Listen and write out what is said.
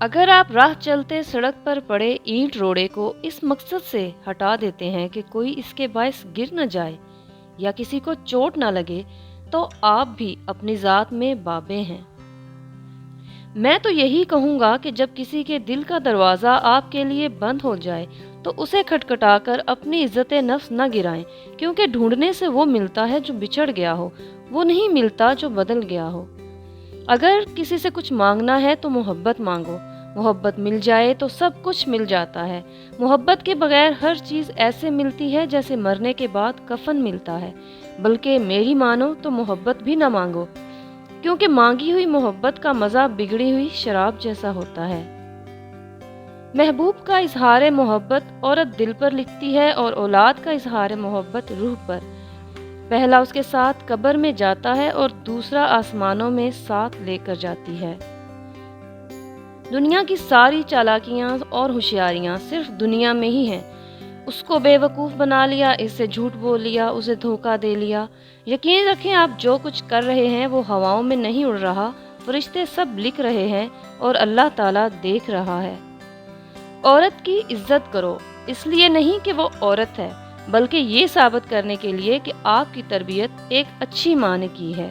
اگر آپ راہ چلتے سڑک پر پڑے اینٹ روڑے کو اس مقصد سے ہٹا دیتے ہیں کہ کوئی اس کے باعث گر نہ جائے یا کسی کو چوٹ نہ لگے تو آپ بھی اپنی ذات میں بابے ہیں۔ میں تو یہی کہوں گا کہ جب کسی کے دل کا دروازہ آپ کے لیے بند ہو جائے تو اسے کھٹکھٹا کر اپنی عزت نفس نہ گرائیں، کیونکہ ڈھونڈنے سے وہ ملتا ہے جو بچھڑ گیا ہو، وہ نہیں ملتا جو بدل گیا ہو۔ اگر کسی سے کچھ مانگنا ہے تو محبت مانگو، محبت مل جائے تو سب کچھ مل جاتا ہے۔ محبت کے بغیر ہر چیز ایسے ملتی ہے جیسے مرنے کے بعد کفن ملتا ہے، بلکہ میری مانو تو محبت بھی نہ مانگو، کیونکہ مانگی ہوئی محبت کا مزہ بگڑی ہوئی شراب جیسا ہوتا ہے۔ محبوب کا اظہار محبت عورت دل پر لکھتی ہے اور اولاد کا اظہار محبت روح پر۔ پہلا اس کے ساتھ قبر میں جاتا ہے اور دوسرا آسمانوں میں ساتھ لے کر جاتی ہے۔ دنیا کی ساری چالاکیاں اور ہوشیاریاں صرف دنیا میں ہی ہیں۔ اس کو بے وقوف بنا لیا، اس سے جھوٹ بول لیا، اسے دھوکہ دے لیا۔ یقین رکھیں آپ جو کچھ کر رہے ہیں وہ ہواؤں میں نہیں اڑ رہا، فرشتے سب لکھ رہے ہیں اور اللہ تعالیٰ دیکھ رہا ہے۔ عورت کی عزت کرو، اس لیے نہیں کہ وہ عورت ہے، بلکہ یہ ثابت کرنے کے لیے کہ آپ کی تربیت ایک اچھی ماں نے کی ہے۔